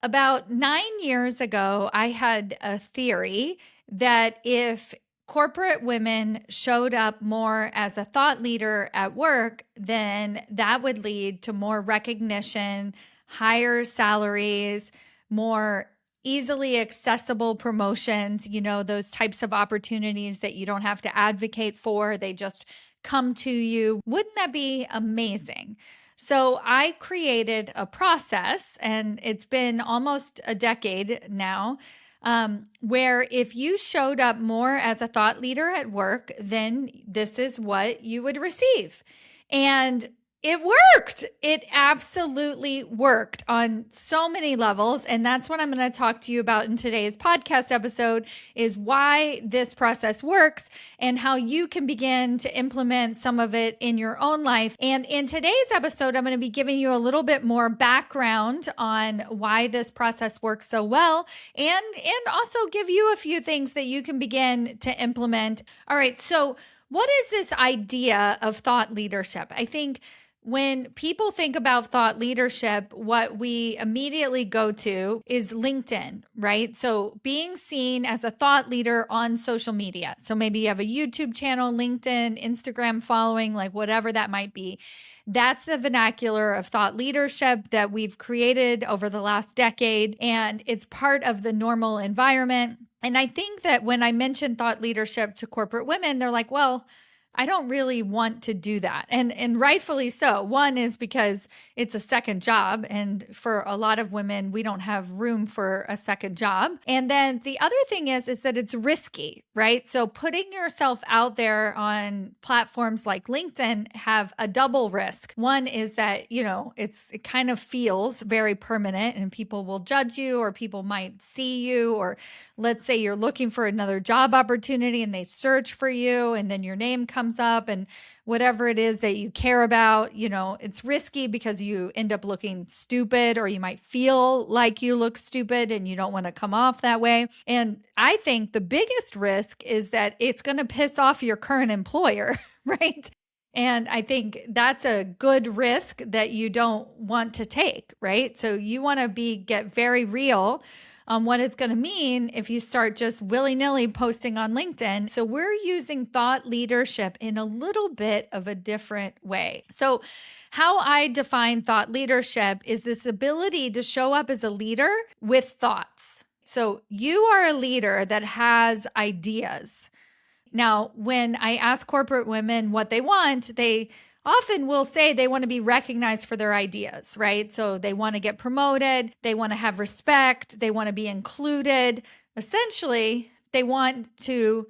About 9 years ago, I had a theory that if corporate women showed up more as a thought leader at work, then that would lead to more recognition, higher salaries, more easily accessible promotions, those types of opportunities that you don't have to advocate for, they just come to you. Wouldn't that be amazing? So I created a process, and it's been almost a decade now, where if you showed up more as a thought leader at work, then this is what you would receive. And it worked. It absolutely worked on so many levels. And that's what I'm going to talk to you about in today's podcast episode, is why this process works and how you can begin to implement some of it in your own life. And in today's episode, I'm going to be giving you a little bit more background on why this process works so well, and also give you a few things that you can begin to implement. All right. So what is this idea of thought leadership? I think when people think about thought leadership, what we immediately go to is LinkedIn, right? So being seen as a thought leader on social media. So maybe you have a YouTube channel, LinkedIn, Instagram following, like whatever that might be. That's the vernacular of thought leadership that we've created over the last decade, and it's part of the normal environment. And I think that when I mention thought leadership to corporate women, they're like, well, I don't really want to do that. And rightfully so. One is because it's a second job. And for a lot of women, we don't have room for a second job. And then the other thing is that it's risky, right? So putting yourself out there on platforms like LinkedIn have a double risk. One is that, it kind of feels very permanent and people will judge you, or people might see you, or let's say you're looking for another job opportunity and they search for you and then your name comes up, and whatever it is that you care about, it's risky because you end up looking stupid, or you might feel like you look stupid and you don't want to come off that way. And I think the biggest risk is that it's going to piss off your current employer, right? And I think that's a good risk that you don't want to take, right? So you want to get very real on what it's going to mean if you start just willy-nilly posting on LinkedIn. So we're using thought leadership in a little bit of a different way. So how I define thought leadership is this ability to show up as a leader with thoughts. So you are a leader that has ideas. Now, when I ask corporate women what they want, they often will say they want to be recognized for their ideas, right? So they want to get promoted, they want to have respect, they want to be included. Essentially, they want to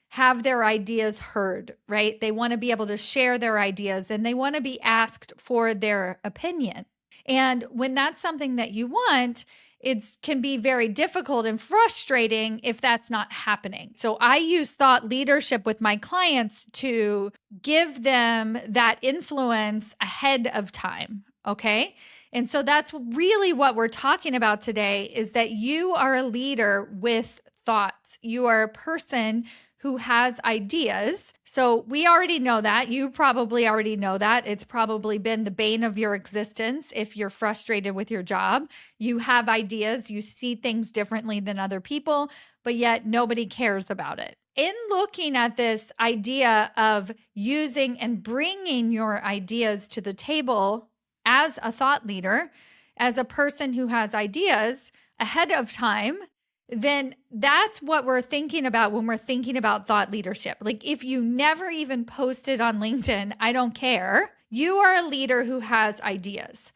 have their ideas heard, right? They want to be able to share their ideas, and they want to be asked for their opinion. And when that's something that you want, it can be very difficult and frustrating if that's not happening. So I use thought leadership with my clients to give them that influence ahead of time. Okay. And so that's really what we're talking about today, is that you are a leader with thoughts. You are a person who has ideas. So we already know that. You probably already know that. It's probably been the bane of your existence if you're frustrated with your job. You have ideas, you see things differently than other people, but yet nobody cares about it. In looking at this idea of using and bringing your ideas to the table as a thought leader, as a person who has ideas ahead of time, then that's what we're thinking about when we're thinking about thought leadership. Like if you never even posted on LinkedIn, I don't care. You are a leader who has ideas.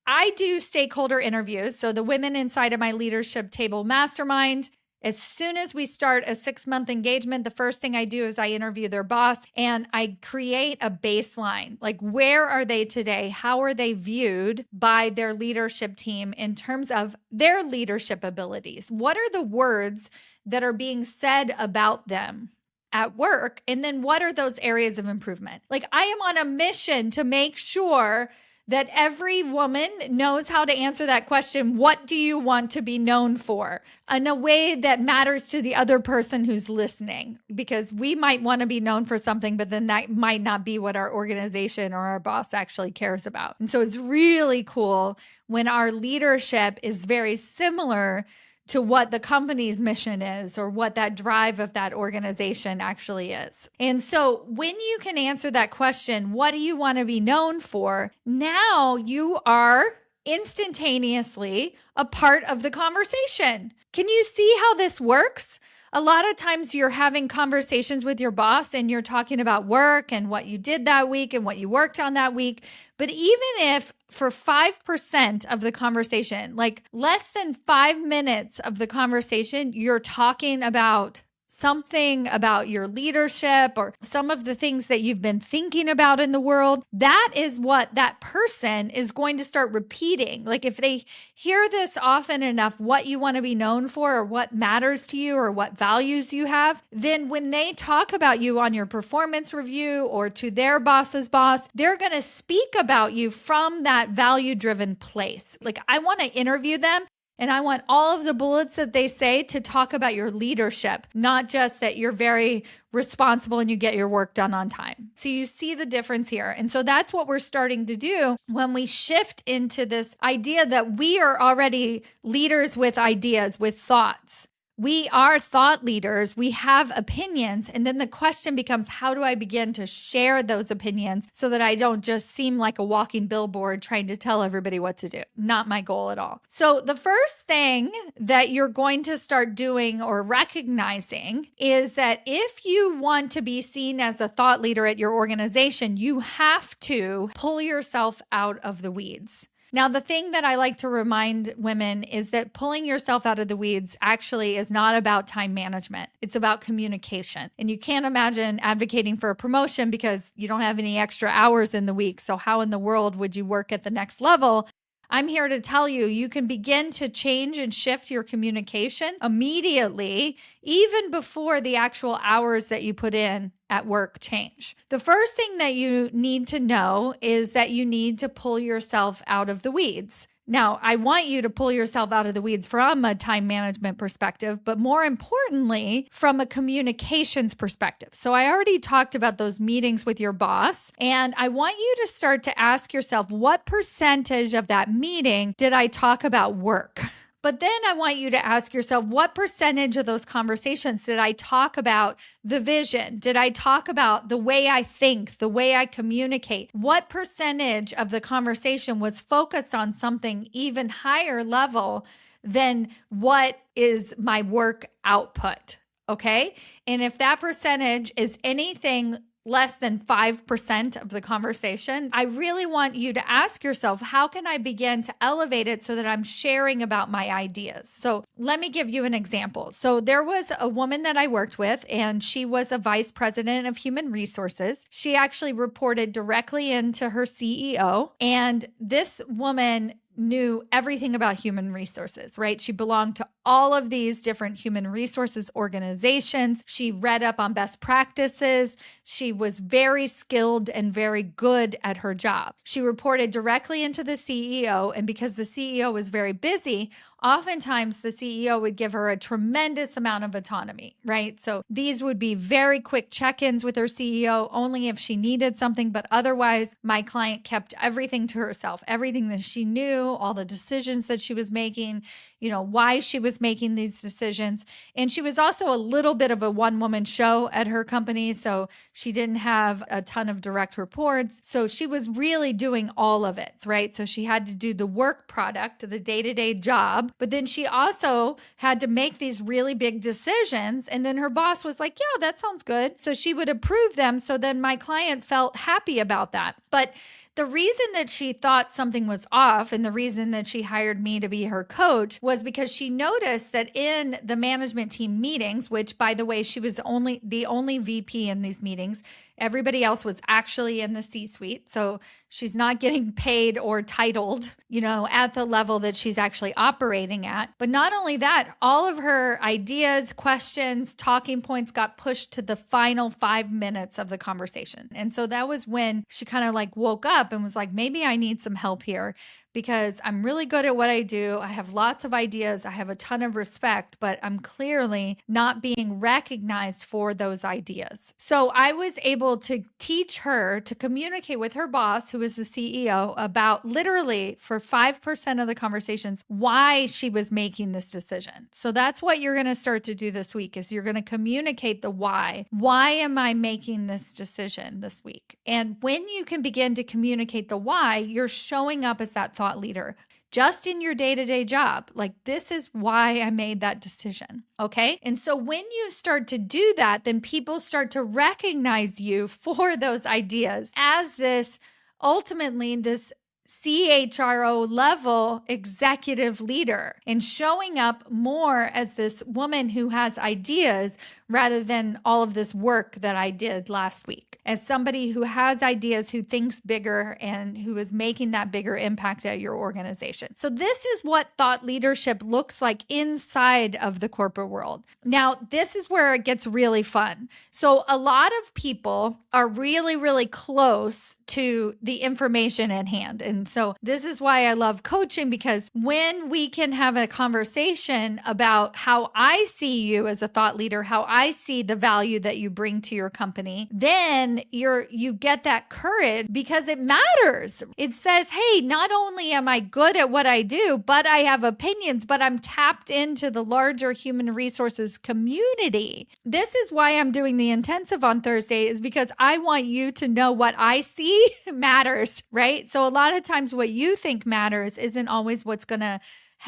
I do stakeholder interviews. So the women inside of my leadership table mastermind, as soon as we start a 6-month engagement, the first thing I do is I interview their boss and I create a baseline. Like, where are they today? How are they viewed by their leadership team in terms of their leadership abilities? What are the words that are being said about them at work? And then what are those areas of improvement? Like, I am on a mission to make sure that every woman knows how to answer that question, what do you want to be known for? In a way that matters to the other person who's listening, because we might want to be known for something, but then that might not be what our organization or our boss actually cares about. And so it's really cool when our leadership is very similar to what the company's mission is or what that drive of that organization actually is. And so when you can answer that question, what do you want to be known for? Now you are instantaneously a part of the conversation. Can you see how this works? A lot of times you're having conversations with your boss and you're talking about work and what you did that week and what you worked on that week. But even if for 5% of the conversation, like less than 5 minutes of the conversation, you're talking about something about your leadership or some of the things that you've been thinking about in the world, that is what that person is going to start repeating. Like if they hear this often enough, what you want to be known for or what matters to you or what values you have, then when they talk about you on your performance review or to their boss's boss, they're going to speak about you from that value-driven place. Like I want to interview them. And I want all of the bullets that they say to talk about your leadership, not just that you're very responsible and you get your work done on time. So you see the difference here. And so that's what we're starting to do when we shift into this idea that we are already leaders with ideas, with thoughts. We are thought leaders. We have opinions. And then the question becomes, how do I begin to share those opinions so that I don't just seem like a walking billboard trying to tell everybody what to do? Not my goal at all. So the first thing that you're going to start doing or recognizing is that if you want to be seen as a thought leader at your organization, you have to pull yourself out of the weeds. Now, the thing that I like to remind women is that pulling yourself out of the weeds actually is not about time management. It's about communication. And you can't imagine advocating for a promotion because you don't have any extra hours in the week. So how in the world would you work at the next level? I'm here to tell you, you can begin to change and shift your communication immediately, even before the actual hours that you put in at work change. The first thing that you need to know is that you need to pull yourself out of the weeds. Now, I want you to pull yourself out of the weeds from a time management perspective, but more importantly, from a communications perspective. So I already talked about those meetings with your boss, and I want you to start to ask yourself, what percentage of that meeting did I talk about work? But then I want you to ask yourself, what percentage of those conversations did I talk about the vision? Did I talk about the way I think, the way I communicate? What percentage of the conversation was focused on something even higher level than what is my work output? Okay. And if that percentage is anything less than 5% of the conversation, I really want you to ask yourself, how can I begin to elevate it so that I'm sharing about my ideas? So let me give you an example. So there was a woman that I worked with, and she was a vice president of human resources. She actually reported directly into her CEO, and this woman knew everything about human resources, right? She belonged to all of these different human resources organizations. She read up on best practices. She was very skilled and very good at her job. She reported directly into the CEO, and because the CEO was very busy, oftentimes the CEO would give her a tremendous amount of autonomy, right? So these would be very quick check-ins with her CEO, only if she needed something, but otherwise my client kept everything to herself, everything that she knew, all the decisions that she was making, why she was making these decisions. And she was also a little bit of a one-woman show at her company, so she didn't have a ton of direct reports. So she was really doing all of it, right? So she had to do the work product, the day-to-day job, but then she also had to make these really big decisions. And then her boss was like, yeah, that sounds good. So she would approve them. So then my client felt happy about that. But the reason that she thought something was off and the reason that she hired me to be her coach was because she noticed that in the management team meetings, which by the way, she was the only VP in these meetings, Everybody else was actually in the C-suite. So she's not getting paid or titled, at the level that she's actually operating at. But not only that, all of her ideas, questions, talking points got pushed to the final 5 minutes of the conversation. And so that was when she kind of like woke up and was like, maybe I need some help here, because I'm really good at what I do. I have lots of ideas. I have a ton of respect, but I'm clearly not being recognized for those ideas. So I was able to teach her to communicate with her boss, who is the CEO, about literally for 5% of the conversations, why she was making this decision. So that's what you're going to start to do this week, is you're going to communicate the why. Why am I making this decision this week? And when you can begin to communicate the why, you're showing up as that thought leader just in your day-to-day job. Like, this is why I made that decision. Okay. And so when you start to do that, then people start to recognize you for those ideas as this ultimately this CHRO level executive leader, and showing up more as this woman who has ideas rather than all of this work that I did last week, as somebody who has ideas, who thinks bigger, and who is making that bigger impact at your organization. So this is what thought leadership looks like inside of the corporate world. Now, this is where it gets really fun. So a lot of people are really, really close to the information at hand. And so this is why I love coaching, because when we can have a conversation about how I see you as a thought leader, how I see the value that you bring to your company, then you get that courage, because it matters. It says, hey, not only am I good at what I do, but I have opinions, but I'm tapped into the larger human resources community. This is why I'm doing the intensive on Thursday, is because I want you to know what I see matters, right? So a lot of times what you think matters isn't always what's going to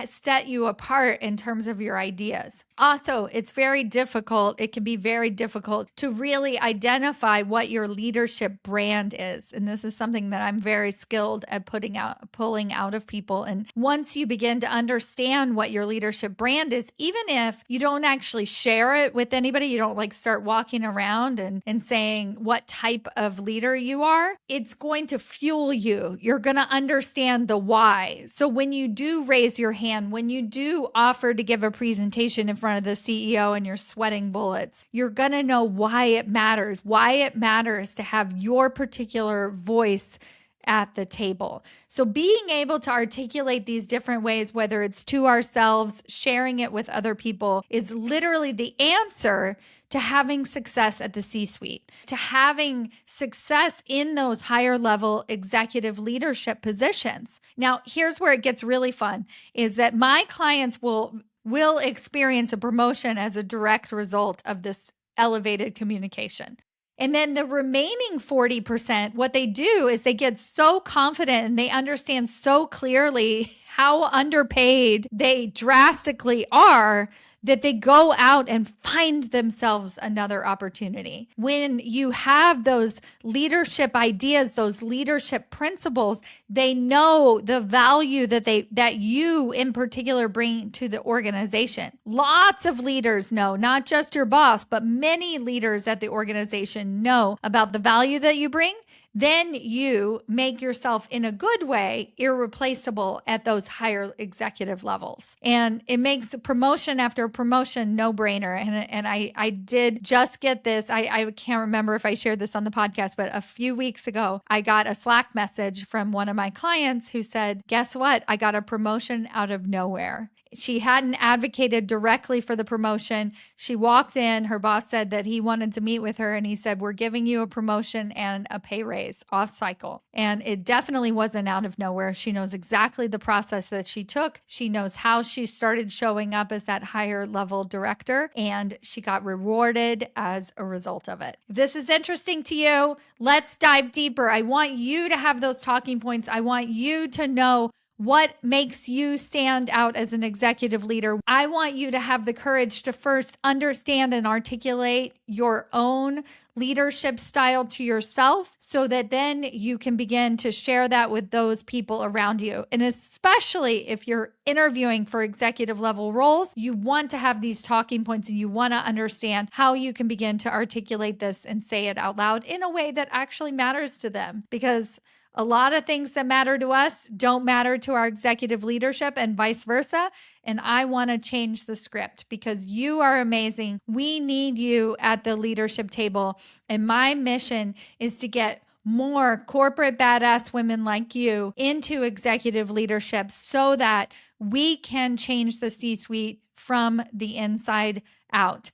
set you apart in terms of your ideas. Also, it's very difficult. It can be very difficult to really identify what your leadership brand is. And this is something that I'm very skilled at pulling out of people. And once you begin to understand what your leadership brand is, even if you don't actually share it with anybody, you don't like start walking around and saying what type of leader you are, it's going to fuel you. You're going to understand the why. So when you do raise your hand, when you do offer to give a presentation in front of the CEO and you're sweating bullets, you're going to know why it matters to have your particular voice at the table. So being able to articulate these different ways, whether it's to ourselves, sharing it with other people, is literally the answer to having success at the C-suite, to having success in those higher level executive leadership positions. Now, here's where it gets really fun, is that my clients will experience a promotion as a direct result of this elevated communication. And then the remaining 40%, what they do is they get so confident and they understand so clearly how underpaid they drastically are that they go out and find themselves another opportunity. When you have those leadership ideas, those leadership principles, they know the value that you in particular bring to the organization. Lots of leaders know, not just your boss, but many leaders at the organization know about the value that you bring. Then you make yourself, in a good way, irreplaceable at those higher executive levels. And it makes promotion after promotion no-brainer. And I did just get this. I can't remember if I shared this on the podcast, but a few weeks ago, I got a Slack message from one of my clients who said, guess what? I got a promotion out of nowhere. She hadn't advocated directly for the promotion. She walked in, her boss said that he wanted to meet with her, and he said, we're giving you a promotion and a pay raise off cycle. And it definitely wasn't out of nowhere. She knows exactly the process that she took. She knows how she started showing up as that higher level director, and she got rewarded as a result of it. If this is interesting to you, let's dive deeper. I want you to have those talking points. I want you to know what makes you stand out as an executive leader. I want you to have the courage to first understand and articulate your own leadership style to yourself so that then you can begin to share that with those people around you. And especially if you're interviewing for executive level roles, you want to have these talking points and you want to understand how you can begin to articulate this and say it out loud in a way that actually matters to them. Because a lot of things that matter to us don't matter to our executive leadership and vice versa. And I want to change the script because you are amazing. We need you at the leadership table. And my mission is to get more corporate badass women like you into executive leadership so that we can change the C-suite from the inside out.